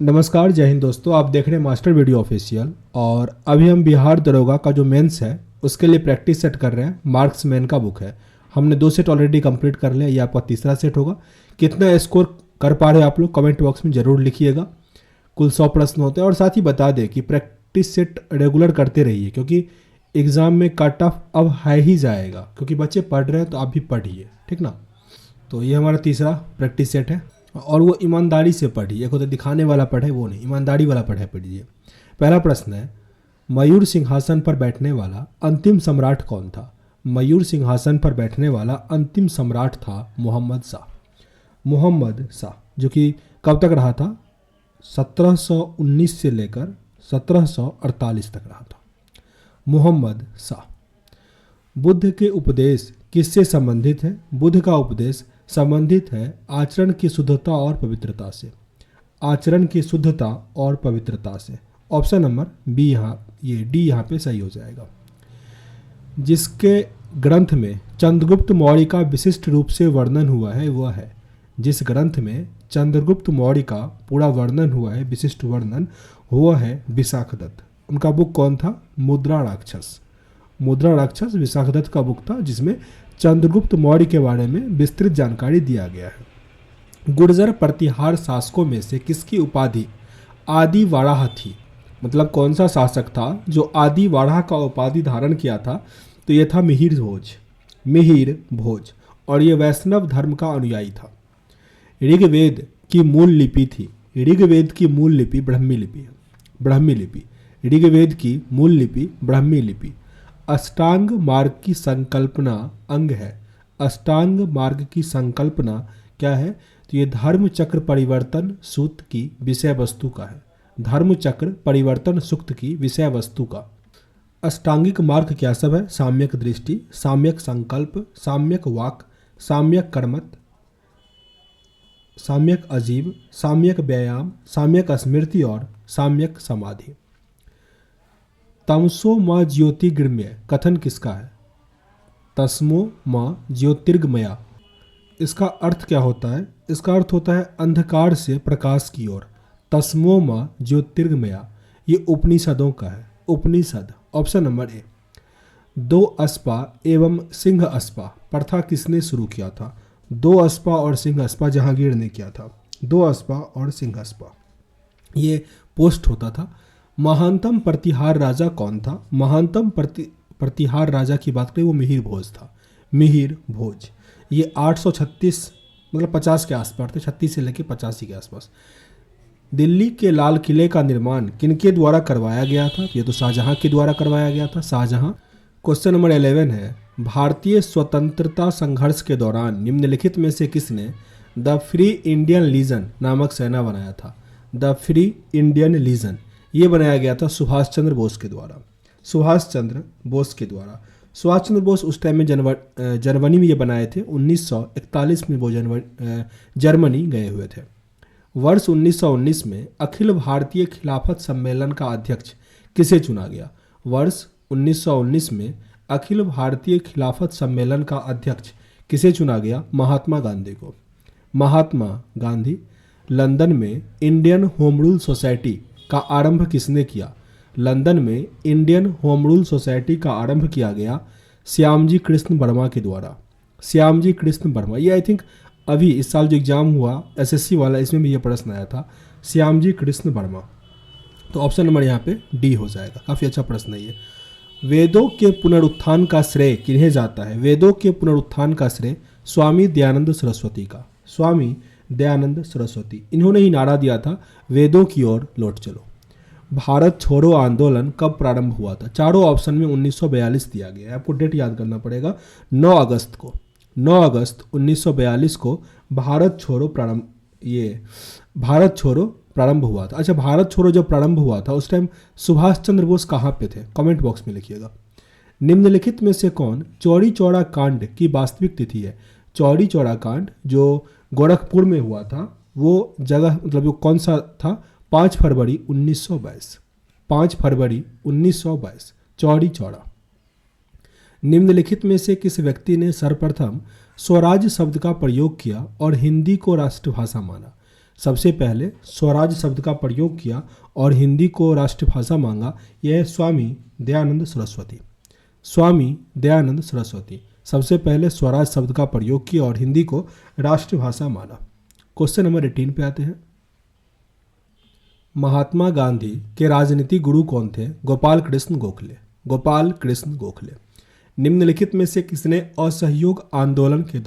नमस्कार, जय हिंद दोस्तों। आप देख रहे हैं मास्टर वीडियो ऑफिशियल और अभी हम बिहार दरोगा का जो मेंस है उसके लिए प्रैक्टिस सेट कर रहे हैं। मार्क्समैन का बुक है, हमने 2 सेट ऑलरेडी कंप्लीट कर लिया, ये आपका तीसरा सेट होगा। कितना स्कोर कर पा रहे हैं आप लोग कमेंट बॉक्स में ज़रूर लिखिएगा। कुल 100 प्रश्न होते हैं और साथ ही बता दें कि प्रैक्टिस सेट रेगुलर करते रहिए क्योंकि एग्ज़ाम में कट ऑफ अब है ही जाएगा, क्योंकि बच्चे पढ़ रहे हैं तो आप भी पढ़िए, ठीक ना। तो ये हमारा तीसरा प्रैक्टिस सेट है और वो ईमानदारी से पढ़िए। एक होता है दिखाने वाला पढ़े, वो नहीं, ईमानदारी वाला पढ़िए। पहला प्रश्न है, मयूर सिंहासन पर बैठने वाला अंतिम सम्राट कौन था? मयूर सिंहासन पर बैठने वाला अंतिम सम्राट था मोहम्मद शाह। मोहम्मद शाह जो कि कब तक रहा था? 1719 से लेकर 1748 तक रहा था मोहम्मद शाह। बुद्ध के उपदेश किससे संबंधित है? बुद्ध का उपदेश संबंधित है आचरण की शुद्धता और पवित्रता से। आचरण की शुद्धता और पवित्रता से। ऑप्शन नंबर बी, यहाँ ये डी यहाँ पे सही हो जाएगा। जिसके ग्रंथ में चंद्रगुप्त मौर्य का विशिष्ट रूप से वर्णन हुआ है वह है, जिस ग्रंथ में चंद्रगुप्त मौर्य का पूरा वर्णन हुआ है, विशिष्ट वर्णन हुआ है विशाखदत्त। उनका बुक कौन था? मुद्रा राक्षस। मुद्रा राक्षस विशाखदत्त का बुक था जिसमें चंद्रगुप्त मौर्य के बारे में विस्तृत जानकारी दिया गया है। गुर्जर प्रतिहार शासकों में से किसकी उपाधि आदि वाराह थी? मतलब कौन सा शासक था जो आदि वाराह का उपाधि धारण किया था? तो यह था मिहिर भोज। मिहिर भोज, और ये वैष्णव धर्म का अनुयायी था। ऋग्वेद की मूल लिपि थी। ऋग्वेद की मूल लिपि ब्राह्मी लिपि है। ब्राह्मी लिपि। ऋग्वेद की मूल लिपि ब्राह्मी लिपि। अष्टांग मार्ग की संकल्पना अंग है। अष्टांग मार्ग की संकल्पना क्या है? तो ये धर्म चक्र परिवर्तन सूक्त की विषय वस्तु का है। धर्म चक्र परिवर्तन सूक्त की विषय वस्तु का। अष्टांगिक मार्ग क्या सब है? साम्यक दृष्टि, साम्यक संकल्प, साम्यक वाक, साम्यक कर्मत, साम्यक अजीब, साम्यक व्यायाम, साम्यक स्मृति और साम्यक समाधि। तमसो माँ ज्योतिर्गमय कथन किसका है? तस्मो माँ ज्योतिर्गमया, इसका अर्थ क्या होता है? इसका अर्थ होता है अंधकार से प्रकाश की ओर। तस्मो माँ ज्योतिर्गमया, ये उपनिषदों का है। उपनिषद। Option number A. 2 अस्पा एवं सिंह अस्पा प्रथा किसने शुरू किया था? 2 अस्पा और सिंह अस्पा जहांगीर ने किया था। 2 अस्पा और सिंह अस्पा ये पोस्ट होता था। महानतम प्रतिहार राजा कौन था? महानतम प्रतिहार राजा की बात करें वो मिहिर भोज था। मिहिर भोज। ये 836 मतलब 50 के आसपास थे, 36 से लेकर 85 के आसपास। दिल्ली के लाल किले का निर्माण किनके द्वारा करवाया गया था? ये तो शाहजहां के द्वारा करवाया गया था। शाहजहां। क्वेश्चन नंबर 11 है, भारतीय स्वतंत्रता संघर्ष के दौरान निम्नलिखित में से किसने द फ्री इंडियन लीजन नामक सेना बनाया था? द फ्री इंडियन लीजन ये बनाया गया था सुभाष चंद्र बोस के द्वारा। सुभाष चंद्र बोस के द्वारा। सुभाष चंद्र बोस उस टाइम में जर्मनी में ये बनाए थे। 1941 में वो जर्मनी गए हुए थे। वर्ष 1919 में अखिल भारतीय खिलाफत सम्मेलन का अध्यक्ष किसे चुना गया? वर्ष 1919 में अखिल भारतीय खिलाफत सम्मेलन का अध्यक्ष किसे चुना गया? महात्मा गांधी को। महात्मा गांधी। लंदन में इंडियन होम रूल सोसाइटी का आरंभ किसने किया? लंदन में इंडियन होम रूल सोसाइटी का आरंभ किया गया श्यामजी कृष्ण वर्मा के द्वारा। श्यामजी कृष्ण वर्मा। ये आई थिंक अभी इस साल जो एग्जाम हुआ एसएससी वाला, इसमें भी ये प्रश्न आया था, श्यामजी कृष्ण वर्मा। तो ऑप्शन नंबर यहाँ पे डी हो जाएगा। काफ़ी अच्छा प्रश्न है ये। वेदों के पुनरुत्थान का श्रेय किन्हें जाता है? वेदों के पुनरुत्थान का श्रेय स्वामी दयानंद सरस्वती का। स्वामी दयानंद सरस्वती, इन्होंने ही नारा दिया था वेदों की ओर लौट चलो। भारत छोड़ो आंदोलन कब प्रारंभ हुआ था? चारों ऑप्शन में 1942 दिया गया है, आपको डेट याद करना पड़ेगा। 9 अगस्त को। 9 अगस्त 1942 को भारत छोड़ो प्रारंभ हुआ था। अच्छा, भारत छोड़ो जब प्रारंभ हुआ था उस टाइम सुभाष चंद्र बोस कहाँ पे थे? कमेंट बॉक्स में लिखिएगा। निम्नलिखित में से कौन चौरी चौरा कांड की वास्तविक तिथि है? चौरी चौरा कांड जो गोरखपुर में हुआ था वो जगह मतलब वो कौन सा था? 5 फरवरी 1922। 5 फरवरी 1922 चौरी चौरा। निम्नलिखित में से किस व्यक्ति ने सर्वप्रथम स्वराज शब्द का प्रयोग किया और हिंदी को राष्ट्रभाषा माना? सबसे पहले स्वराज शब्द का प्रयोग किया और हिंदी को राष्ट्रभाषा मांगा, यह है स्वामी दयानंद सरस्वती। स्वामी दयानंद सरस्वती सबसे पहले स्वराज शब्द का प्रयोग किया और हिंदी को राष्ट्रभाषा माना। क्वेश्चन नंबर 18 पे आते हैं। महात्मा गांधी के राजनीतिक गुरु कौन थे? गोपाल कृष्ण गोखले। गोपाल कृष्ण गोखले। निम्नलिखित में से किसने असहयोग आंदोलन के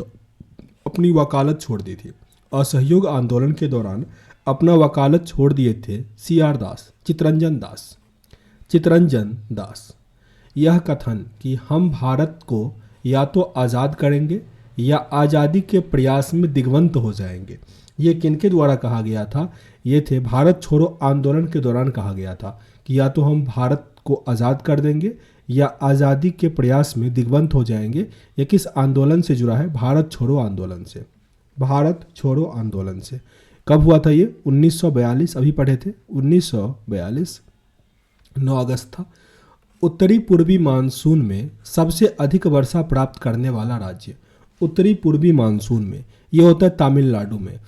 अपनी वकालत छोड़ दी थी? असहयोग आंदोलन के दौरान अपना वकालत छोड़ दिए थे CR दास, चितरंजन दास। चितरंजन दास। यह कथन कि हम भारत को या तो आज़ाद करेंगे या आज़ादी के प्रयास में दिग्वंत हो जाएंगे, ये किनके द्वारा कहा गया था? ये थे भारत छोड़ो आंदोलन के दौरान कहा गया था कि या तो हम भारत को आज़ाद कर देंगे या आज़ादी के प्रयास में दिग्वंत हो जाएंगे। ये किस आंदोलन से जुड़ा है? भारत छोड़ो आंदोलन से। भारत छोड़ो आंदोलन से। कब हुआ था ये? 1942। अभी पढ़े थे 1942, 9 अगस्त था। उत्तरी पूर्वी मानसून में सबसे अधिक वर्षा प्राप्त करने वाला राज्य? उत्तरी पूर्वी मानसून में ये होता है तमिलनाडु में।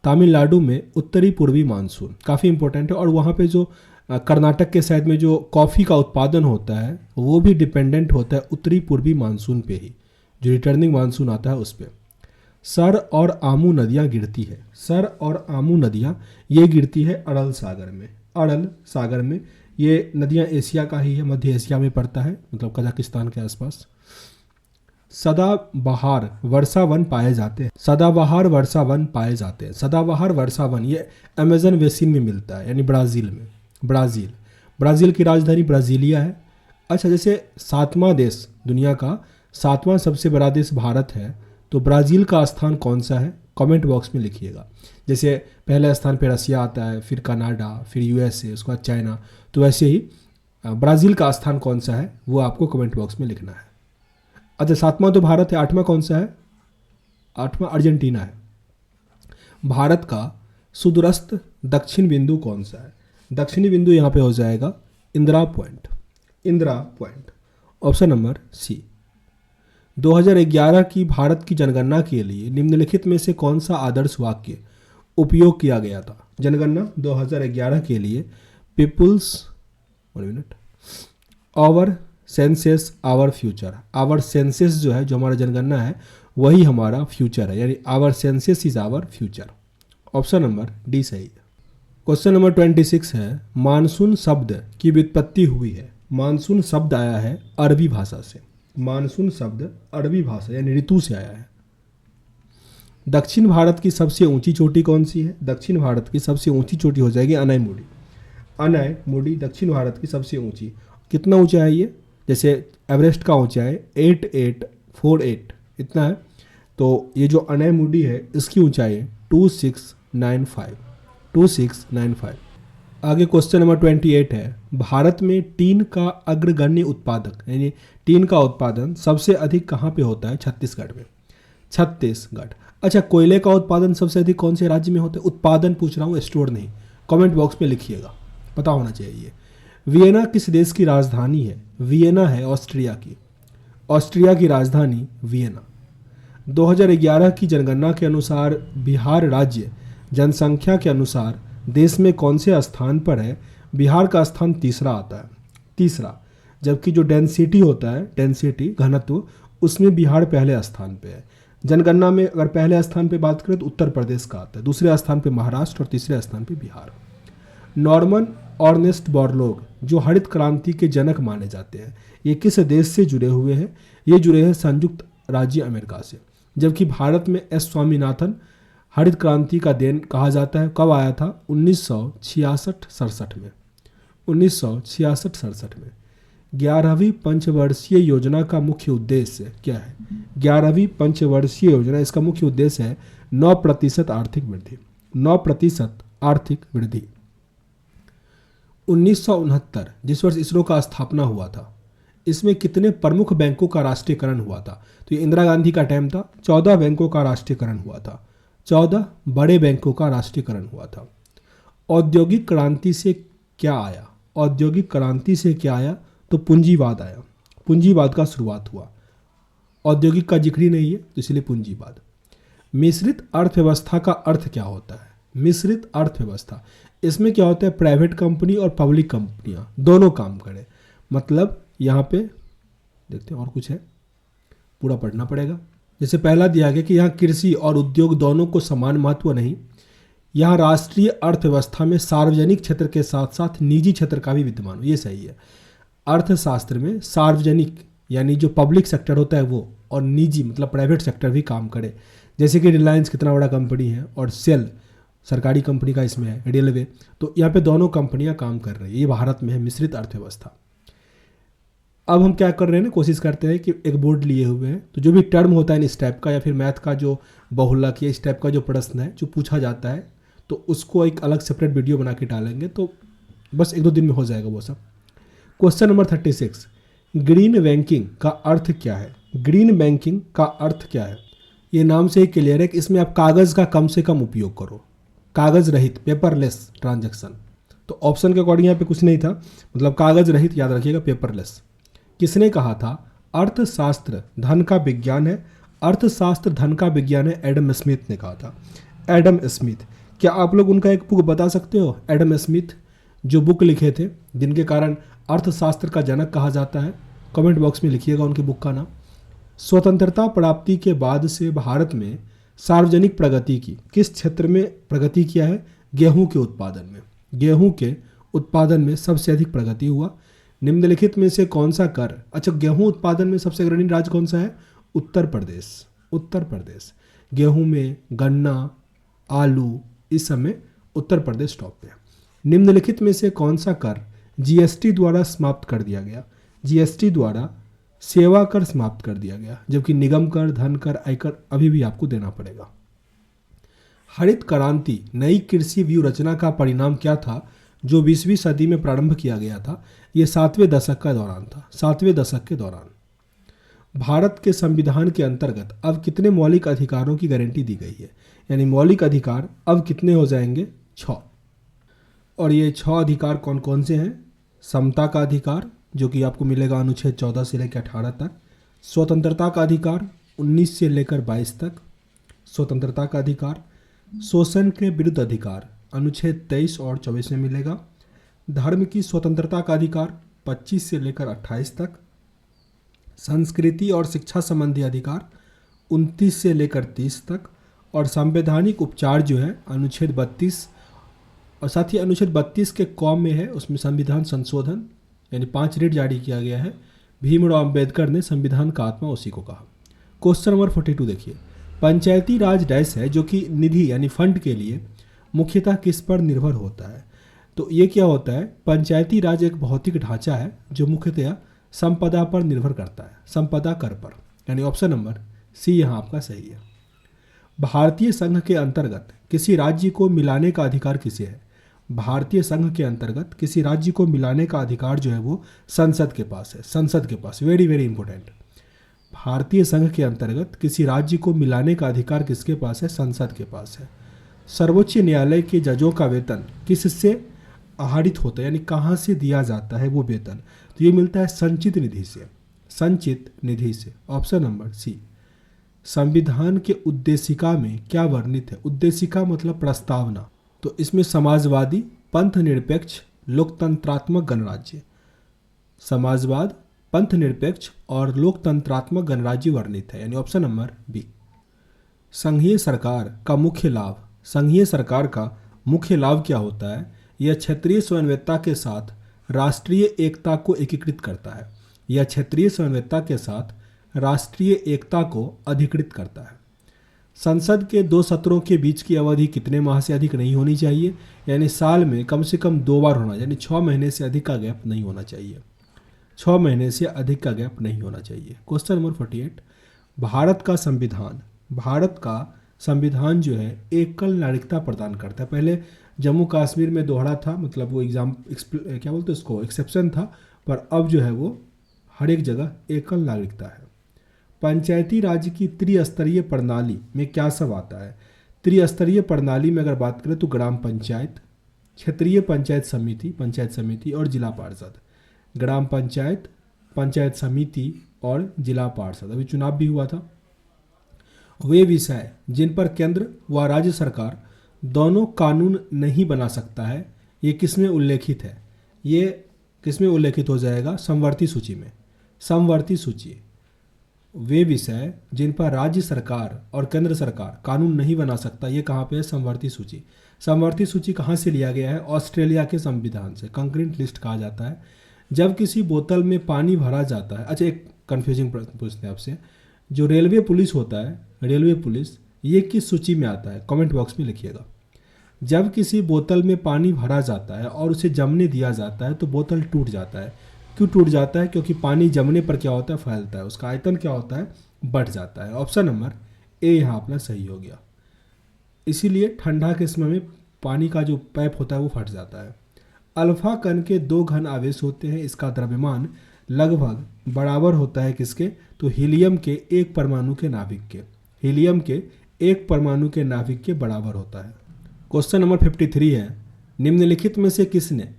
तमिलनाडु में उत्तरी पूर्वी मानसून काफ़ी इंपॉर्टेंट है। और वहाँ पे जो कर्नाटक के साइड में जो कॉफ़ी का उत्पादन होता है वो भी डिपेंडेंट होता है उत्तरी पूर्वी मानसून पे ही, जो रिटर्निंग मानसून आता है उस पर। सर और आमू नदियाँ गिरती है। सर और आमू नदियाँ ये गिरती है अरल सागर में। अरल सागर में ये नदियाँ एशिया का ही है, मध्य एशिया में पड़ता है, मतलब कजाकिस्तान के आसपास। सदाबहार वर्षा वन पाए जाते हैं। सदाबहार वर्षा वन पाए जाते हैं। सदाबहार वर्षा वन ये अमेजन बेसिन में मिलता है, यानी ब्राज़ील में। ब्राज़ील की राजधानी ब्राज़ीलिया है। अच्छा, जैसे 7वां देश, दुनिया का 7वां सबसे बड़ा देश भारत है, तो ब्राज़ील का स्थान कौन सा है? कमेंट बॉक्स में लिखिएगा। जैसे पहले स्थान पे रसिया आता है, फिर कनाडा, फिर USA, उसके बाद चाइना, तो वैसे ही ब्राज़ील का स्थान कौन सा है वो आपको कमेंट बॉक्स में लिखना है। अच्छा, 7वां तो भारत है, 8वां कौन सा है? 8वां अर्जेंटीना है। भारत का सुदूरस्थ दक्षिण बिंदु कौन सा है? दक्षिणी बिंदु यहाँ पे हो जाएगा Indira point. Indira point. Option number C। 2011 की भारत की जनगणना के लिए निम्नलिखित में से कौन सा आदर्श वाक्य उपयोग किया गया था? जनगणना 2011 के लिए people's our census our future. Our census जो है, जो हमारा जनगणना है, वही हमारा फ्यूचर है, यानी our census is our future. Option number D सही है। क्वेश्चन नंबर 26 है, मानसून शब्द की व्युत्पत्ति हुई है। मानसून शब्द आया है अरबी भाषा से। मानसून शब्द अरबी भाषा यानी ऋतु से आया है। दक्षिण भारत की सबसे ऊंची चोटी कौन सी है? दक्षिण भारत की सबसे ऊंची चोटी हो जाएगी अनायमुड़ी। अनायमुड़ी दक्षिण भारत की सबसे ऊंची। कितना ऊंचा है ये? जैसे एवरेस्ट का ऊंचाई 8848 इतना है, तो ये जो अनायमुड़ी है इसकी ऊंचाई 2695। 2695। आगे क्वेश्चन नंबर 28 है, भारत में टीन का अग्रगण्य उत्पादक, यानी टीन का उत्पादन सबसे अधिक कहाँ पे होता है? छत्तीसगढ़ में। छत्तीसगढ़। अच्छा, कोयले का उत्पादन सबसे अधिक कौन से राज्य में होता है? उत्पादन पूछ रहा हूँ, स्टोर नहीं। कमेंट बॉक्स में लिखिएगा, पता होना चाहिए। वियना किस देश की राजधानी है? वियना है ऑस्ट्रिया की। ऑस्ट्रिया की राजधानी वियना। 2011 की जनगणना के अनुसार बिहार राज्य जनसंख्या के अनुसार देश में कौन से स्थान पर है? बिहार का स्थान तीसरा आता है, तीसरा। जबकि जो डेंसिटी होता है, डेंसिटी घनत्व, उसमें बिहार पहले स्थान पे है। जनगणना में अगर पहले स्थान पे बात करें तो उत्तर प्रदेश का आता है, दूसरे स्थान पे महाराष्ट्र और तीसरे स्थान पे बिहार। नॉर्मन ऑर्नेस्ट बोरलॉग जो हरित क्रांति के जनक माने जाते हैं, ये किस देश से जुड़े हुए हैं? ये जुड़े हैं संयुक्त राज्य अमेरिका से। जबकि भारत में S स्वामीनाथन हरित क्रांति का देन कहा जाता है। कब आया था? 1966-67 में। 1966-67 में। 11वीं पंचवर्षीय योजना का मुख्य उद्देश्य क्या है? 11वीं पंचवर्षीय योजना, इसका मुख्य उद्देश्य है 9% आर्थिक वृद्धि। 9% आर्थिक वृद्धि। 1969 जिस वर्ष इसरो का स्थापना हुआ था, इसमें कितने प्रमुख बैंकों का राष्ट्रीयकरण हुआ था? तो ये इंदिरा गांधी का टाइम था। 14 बैंकों का राष्ट्रीयकरण हुआ था। 14 बड़े बैंकों का राष्ट्रीयकरण हुआ था। औद्योगिक क्रांति से क्या आया? औद्योगिक क्रांति से क्या आया? तो पूंजीवाद आया। पूंजीवाद का शुरुआत हुआ। औद्योगिक का जिक्र ही नहीं है तो इसलिए पूंजीवाद। मिश्रित अर्थव्यवस्था का अर्थ क्या होता है? मिश्रित अर्थव्यवस्था। इसमें क्या होता है, प्राइवेट कंपनी और पब्लिक कंपनियां दोनों काम करें। मतलब यहाँ पे देखते हैं और कुछ है, पूरा पढ़ना पड़ेगा। जैसे पहला दिया गया कि यहाँ कृषि और उद्योग दोनों को समान महत्व नहीं, यहाँ राष्ट्रीय अर्थव्यवस्था में सार्वजनिक क्षेत्र के साथ साथ निजी क्षेत्र का भी विद्यमान हो, ये सही है। अर्थशास्त्र में सार्वजनिक यानी जो पब्लिक सेक्टर होता है वो, और निजी मतलब प्राइवेट सेक्टर भी काम करे। जैसे कि रिलायंस कितना बड़ा कंपनी है और सेल सरकारी कंपनी का इसमें है, रेलवे, तो यहाँ पे दोनों कंपनियां काम कर रही है। ये भारत में है मिश्रित अर्थव्यवस्था। अब हम क्या कर रहे हैं ना, कोशिश करते हैं कि एक बोर्ड लिए हुए हैं, तो जो भी टर्म होता है इस टाइप का या फिर मैथ का जो बहुलक या इस टाइप का जो प्रश्न है जो पूछा जाता है, तो उसको एक अलग सेपरेट वीडियो बना के डालेंगे, तो बस 1-2 दिन में हो जाएगा वो सब। क्वेश्चन नंबर 36, ग्रीन बैंकिंग का अर्थ क्या है? ग्रीन बैंकिंग का अर्थ क्या है? ये नाम से ही क्लियर है कि इसमें आप कागज़ का कम से कम उपयोग करो, कागज़ रहित, पेपरलेस ट्रांजैक्शन। तो ऑप्शन के अकॉर्डिंग यहाँ पे कुछ नहीं था, मतलब कागज़ रहित, याद रखिएगा, पेपरलेस। किसने कहा था? अर्थशास्त्र धन का विज्ञान है, अर्थशास्त्र धन का विज्ञान है, एडम स्मिथ ने कहा था। एडम स्मिथ, क्या आप लोग उनका एक बुक बता सकते हो? एडम स्मिथ जो बुक लिखे थे जिनके कारण अर्थशास्त्र का जनक कहा जाता है, कमेंट बॉक्स में लिखिएगा उनकी बुक का नाम। स्वतंत्रता प्राप्ति के बाद से भारत में सार्वजनिक प्रगति की, किस क्षेत्र में प्रगति किया है? गेहूं के उत्पादन में। गेहूं के उत्पादन में सबसे अधिक प्रगति हुआ। निम्नलिखित में से कौन सा कर, अच्छा गेहूं उत्पादन में सबसे अग्रणी राज्य कौन सा है? उत्तर प्रदेश। उत्तर प्रदेश गेहूं में, गन्ना, आलू, इस समय उत्तर प्रदेश टॉप पे है। निम्नलिखित में से कौन सा कर जीएसटी द्वारा समाप्त कर दिया गया? जीएसटी द्वारा सेवा कर समाप्त कर दिया गया, जबकि निगम कर, धन कर, आयकर अभी भी आपको देना पड़ेगा। हरित क्रांति नई कृषि व्यू रचना का परिणाम क्या था जो 20वीं सदी में प्रारंभ किया गया था? ये 7वें दशक का दौरान था, 7वें दशक के दौरान। भारत के संविधान के अंतर्गत अब कितने मौलिक अधिकारों की गारंटी दी गई है? यानी मौलिक अधिकार अब कितने हो जाएंगे? 6। और ये 6 अधिकार कौन कौन से हैं? समता का अधिकार जो कि आपको मिलेगा अनुच्छेद 14 से लेकर 18 तक। स्वतंत्रता का अधिकार 19 से लेकर 22 तक स्वतंत्रता का अधिकार। शोषण के विरुद्ध अधिकार अनुच्छेद 23 और 24 में मिलेगा। धर्म की स्वतंत्रता का अधिकार 25 से लेकर 28 तक। संस्कृति और शिक्षा संबंधी अधिकार 29 से लेकर 30 तक। और संवैधानिक उपचार जो है अनुच्छेद 32, और साथ ही अनुच्छेद 32 के कॉम में है, उसमें संविधान संशोधन यानी 5 रेट जारी किया गया है। भीमराव अंबेडकर ने संविधान का आत्मा उसी को कहा। क्वेश्चन नंबर 42 देखिए, पंचायती राज डैश है जो कि निधि यानी फंड के लिए मुख्यतः किस पर निर्भर होता है? तो ये क्या होता है? पंचायती राज एक भौतिक ढांचा है जो मुख्यतः संपदा पर निर्भर करता है, संपदा कर पर, यानी ऑप्शन नंबर सी यहाँ आपका सही है। भारतीय संघ के अंतर्गत किसी राज्य को मिलाने का अधिकार किसे है? भारतीय संघ के अंतर्गत किसी राज्य को मिलाने का अधिकार जो है वो संसद के पास है, संसद के पास। Very very important. भारतीय संघ के अंतर्गत किसी राज्य को मिलाने का अधिकार किसके पास है? संसद के पास है। सर्वोच्च न्यायालय के जजों का वेतन किससे आहरित होता है, यानी कहाँ से दिया जाता है वो वेतन? तो ये मिलता है संचित निधि से, संचित निधि से। Option number C. संविधान के उद्देशिका में क्या वर्णित है? उद्देशिका मतलब प्रस्तावना, तो इसमें समाजवादी, पंथ निरपेक्ष, लोकतंत्रात्मक गणराज्य, समाजवाद, पंथ निरपेक्ष और लोकतंत्रात्मक गणराज्य वर्णित है, यानी ऑप्शन नंबर बी। संघीय सरकार का मुख्य लाभ, संघीय सरकार का मुख्य लाभ क्या होता है? यह क्षेत्रीय स्वायत्तता के साथ राष्ट्रीय एकता को एकीकृत करता है। यह क्षेत्रीय स्वायत्तता के साथ राष्ट्रीय एकता को अधिकृत करता है। संसद के 2 सत्रों के बीच की अवधि कितने माह से अधिक नहीं होनी चाहिए? यानी साल में कम से कम 2 बार होना, यानी 6 महीने से अधिक का गैप नहीं होना चाहिए, 6 महीने से अधिक का गैप नहीं होना चाहिए। क्वेश्चन नंबर 48, भारत का संविधान, भारत का संविधान जो है एकल नागरिकता प्रदान करता है। पहले जम्मू कश्मीर में दोहरा था, मतलब वो क्या बोलते हैं उसको, एक्सेप्शन था, पर अब जो है वो हर एक जगह एकल नागरिकता है। पंचायती राज की त्रिस्तरीय प्रणाली में क्या सब आता है? त्रिस्तरीय प्रणाली में अगर बात करें तो ग्राम पंचायत, क्षेत्रीय पंचायत समिति और जिला पार्षद। ग्राम पंचायत, पंचायत समिति और जिला पार्षद। अभी चुनाव भी हुआ था। वे विषय जिन पर केंद्र व राज्य सरकार दोनों कानून नहीं बना सकता है, ये किसमें उल्लेखित है? ये किसमें उल्लेखित हो जाएगा? समवर्ती सूची में। समवर्ती सूची वे विषय जिन पर राज्य सरकार और केंद्र सरकार कानून नहीं बना सकता, ये कहाँ पे है? समवर्ती सूची। समवर्ती सूची कहाँ से लिया गया है? ऑस्ट्रेलिया के संविधान से। कंक्रीट लिस्ट कहा जाता है जब किसी बोतल में पानी भरा जाता है। अच्छा, एक कंफ्यूजिंग प्रश्न पूछते हैं आपसे, जो रेलवे पुलिस होता है, रेलवे पुलिस, ये किस सूची में आता है? कमेंट बॉक्स में लिखिएगा। जब किसी बोतल में पानी भरा जाता है और उसे जमने दिया जाता है तो बोतल टूट जाता है। क्यों टूट जाता है? क्योंकि पानी जमने पर क्या होता है? फैलता है, उसका आयतन क्या होता है? बढ़ जाता है। ऑप्शन नंबर ए यहाँ अपना सही हो गया। इसीलिए ठंडा के समय में पानी का जो पाइप होता है वो फट जाता है। अल्फा कण के दो घन आवेश होते हैं, इसका द्रव्यमान लगभग बराबर होता है किसके? तो हीलियम के एक परमाणु के नाभिक के। हीलियम के एक परमाणु के नाभिक के बराबर होता है। क्वेश्चन नंबर 53 है, निम्नलिखित में से किसने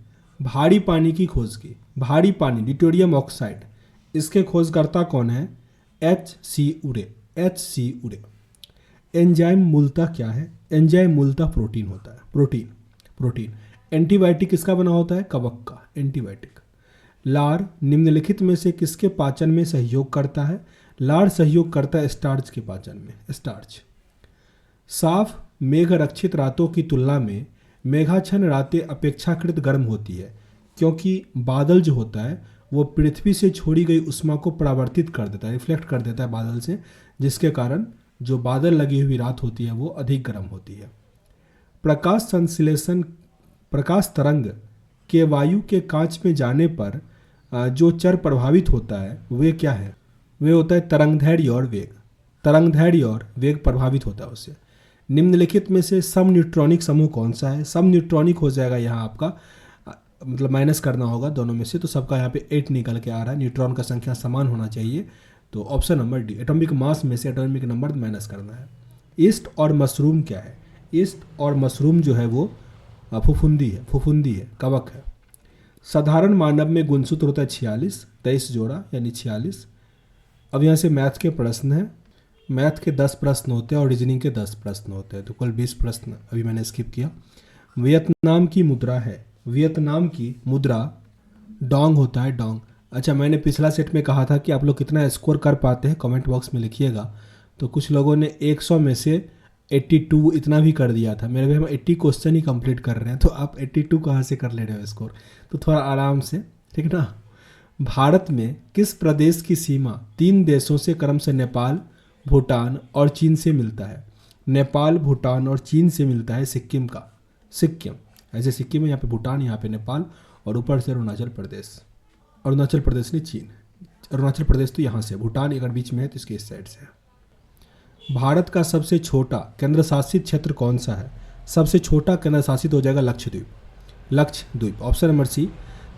भारी पानी की खोज की? भारी पानी, ड्यूटेरियम ऑक्साइड, इसके खोजकर्ता कौन है? H.C. उरे। H.C. उरे। एंजाइम मूलतः क्या है? एंजाइम मूलतः प्रोटीन होता है। प्रोटीन। एंटीबायोटिक किसका बना होता है? कवक का एंटीबायोटिक। लार निम्नलिखित में से किसके पाचन में सहयोग करता है? लार सहयोग करता है स्टार्च के पाचन में। स्टार्च। साफ मेघ रक्षित रातों की तुलना में मेघाच्छन्न रातें अपेक्षाकृत गर्म होती है, क्योंकि बादल जो होता है वो पृथ्वी से छोड़ी गई उष्मा को परावर्तित कर देता है, रिफ्लेक्ट कर देता है बादल से, जिसके कारण जो बादल लगी हुई रात होती है वो अधिक गर्म होती है। प्रकाश संश्लेषण, प्रकाश तरंग के वायु के कांच में जाने पर जो चर प्रभावित होता है वे क्या है? वे होता है तरंगदैर्घ्य और वेग। तरंगदैर्घ्य और वेग प्रभावित होता है उससे। निम्नलिखित में से सम न्यूट्रॉनिक समूह कौन सा है? सम न्यूट्रॉनिक हो जाएगा यहाँ आपका, मतलब माइनस करना होगा दोनों में से, तो सबका यहाँ पे 8 निकल के आ रहा है। न्यूट्रॉन का संख्या समान होना चाहिए, तो option number D. Atomic mass में से एटॉमिक नंबर माइनस करना है। ईस्ट और मशरूम क्या है? ईस्ट और मशरूम जो है वो फुफुंदी है, कवक है। साधारण मानव में गुणसूत्र होता है 46, 23 जोड़ा यानी 46। अब यहाँ से मैथ के प्रश्न हैं। मैथ के 10 प्रश्न होते हैं और रीजनिंग के 10 प्रश्न होते हैं, तो कुल 20 प्रश्न अभी मैंने स्किप किया। वियतनाम की मुद्रा है, वियतनाम की मुद्रा डोंग होता है, डोंग। अच्छा, मैंने पिछला सेट में कहा था कि आप लोग कितना स्कोर कर पाते हैं, कमेंट बॉक्स में लिखिएगा। तो कुछ लोगों ने 100 में से 82 इतना भी कर दिया था। मेरे भाई हम 80 क्वेश्चन ही कंप्लीट कर रहे हैं, तो आप 82 कहाँ से कर ले रहे हो स्कोर? तो थोड़ा आराम से, ठीक ना। भारत में किस प्रदेश की सीमा 3 देशों से क्रम से नेपाल, भूटान और चीन से मिलता है? नेपाल, भूटान और चीन से मिलता है सिक्किम का। सिक्किम, ऐसे सिक्किम है, यहाँ पे भूटान, यहाँ पे नेपाल और ऊपर से अरुणाचल प्रदेश। अरुणाचल प्रदेश नहीं, चीन। अरुणाचल प्रदेश तो यहाँ से, भूटान अगर बीच में है तो इसके इस साइड से है। भारत का सबसे छोटा केंद्र शासित क्षेत्र कौन सा है? सबसे छोटा केंद्र शासित हो जाएगा Lakshadweep. Lakshadweep. Option number C.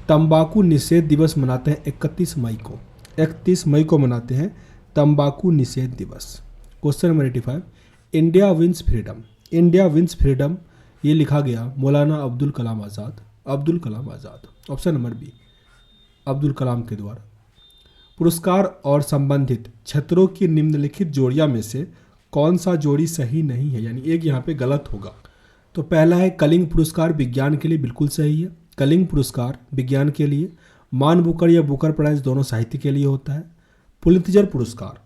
तंबाकू निषेध दिवस मनाते हैं 31 मई को। 31 मई को मनाते हैं तंबाकू निषेध दिवस। Question number 85। India wins freedom. India wins freedom ये लिखा गया Maulana Abdul Kalam Azad. Abdul Kalam Azad. Option number B, Abdul Kalam के द्वारा। पुरस्कार और संबंधित क्षेत्रों की निम्नलिखित जोड़ियां में से कौन सा जोड़ी सही नहीं है, यानी एक यहाँ पे गलत होगा। तो पहला है कलिंग पुरस्कार विज्ञान के लिए, बिल्कुल सही है। कलिंग पुरस्कार विज्ञान के लिए। मान बुकर या बुकर प्राइज दोनों साहित्य के लिए होता है। पुलित्जर पुरस्कार,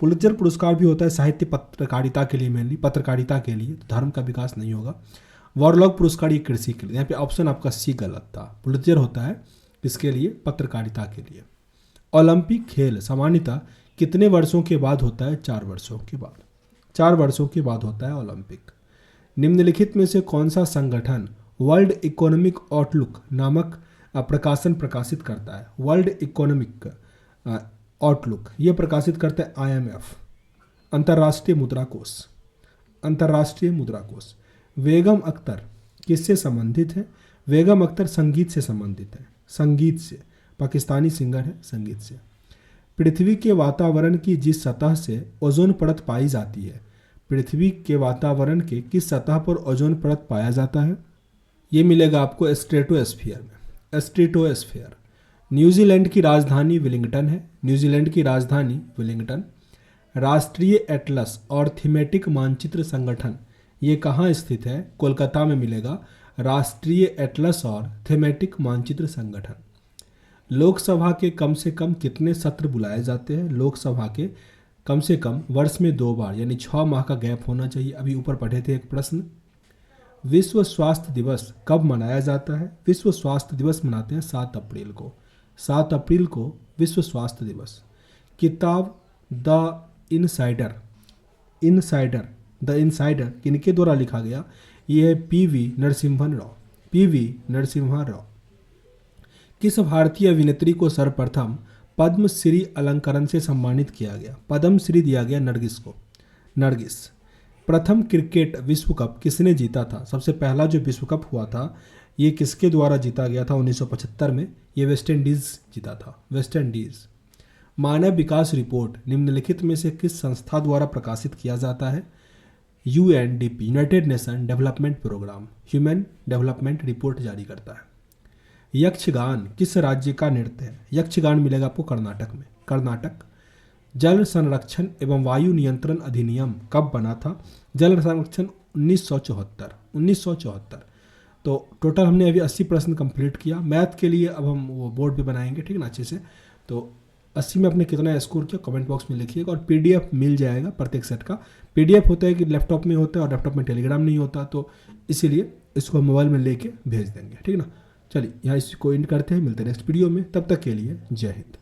पुलित्जर पुरस्कार भी होता है साहित्य पत्रकारिता के लिए, मेनली पत्रकारिता के लिए, तो धर्म का विकास नहीं होगा। वॉरलॉग पुरस्कार ये कृषि के लिए। यहाँ पे ऑप्शन आपका सी गलत था। पुलित्जर होता है किसके लिए? पत्रकारिता के लिए। ओलंपिक खेल सामान्यतः कितने वर्षों के बाद होता है? 4 वर्षों के बाद। 4 वर्षों के बाद होता है ओलंपिक। निम्नलिखित में से कौन सा संगठन वर्ल्ड इकोनॉमिक आउटलुक नामक प्रकाशन प्रकाशित करता है? वर्ल्ड इकोनॉमिक आउटलुक ये प्रकाशित करता है IMF, अंतर्राष्ट्रीय मुद्रा कोष। अंतर्राष्ट्रीय मुद्रा कोष। बेगम अख्तर किससे संबंधित है? बेगम अख्तर संगीत से संबंधित है, संगीत से। पाकिस्तानी सिंगर है, संगीत से। पृथ्वी के वातावरण की जिस सतह से ओजोन परत पाई जाती है, पृथ्वी के वातावरण के किस सतह पर ओजोन परत पाया जाता है? ये मिलेगा आपको स्ट्रेटोस्फीयर में। स्ट्रेटोस्फीयर। न्यूजीलैंड की राजधानी वेलिंगटन है। न्यूजीलैंड की राजधानी वेलिंगटन। राष्ट्रीय एटलस और थीमेटिक मानचित्र संगठन ये कहाँ स्थित है? कोलकाता में मिलेगा। राष्ट्रीय एटलस और थेमेटिक मानचित्र संगठन। लोकसभा के कम से कम कितने सत्र बुलाए जाते हैं? लोकसभा के कम से कम वर्ष में 2 बार, यानी 6 माह का गैप होना चाहिए। अभी ऊपर पढ़े थे एक प्रश्न। विश्व स्वास्थ्य दिवस कब मनाया जाता है? विश्व स्वास्थ्य दिवस मनाते हैं 7 अप्रैल को। 7 अप्रैल को विश्व स्वास्थ्य दिवस। किताब द इनसाइडर द इनसाइडर किनके द्वारा लिखा गया? ये है पीवी नरसिम्हन राव। पीवी नरसिम्हा राव। किस भारतीय अभिनेत्री को सर्वप्रथम पद्मश्री अलंकरण से सम्मानित किया गया? पद्मश्री दिया गया नरगिस को। नरगिस। प्रथम क्रिकेट विश्व कप किसने जीता था? सबसे पहला जो विश्व कप हुआ था ये किसके द्वारा जीता गया था? 1975 में। ये वेस्ट इंडीज जीता था। West Indies. मानव विकास रिपोर्ट निम्नलिखित में से किस संस्था द्वारा प्रकाशित किया जाता है? UNDP, United Nation Development Programme, human development report जारी करता है। यक्षगान किस राज्य का नृत्य है? यक्षगान मिलेगा आपको कर्नाटक में। कर्नाटक। जल संरक्षण एवं वायु नियंत्रण अधिनियम कब बना था? जल संरक्षण 1974। तो टोटल हमने अभी 80 प्रश्न कंप्लीट किया। मैथ के लिए अब हम वो बोर्ड पे बनाएंगे, ठीक है ना, अच्छे से। तो 80 में आपने कितना स्कोर किया कमेंट बॉक्स में लिखिएगा। और पीडीएफ मिल जाएगा प्रत्येक सेट का। पीडीएफ होता है कि लैपटॉप में होता है और लैपटॉप में टेलीग्राम नहीं होता, तो इसीलिए इसको मोबाइल में लेके भेज देंगे, ठीक है ना। चलिए यहाँ इसको एंड करते हैं, मिलते हैं नेक्स्ट वीडियो में। तब तक के लिए जय हिंद।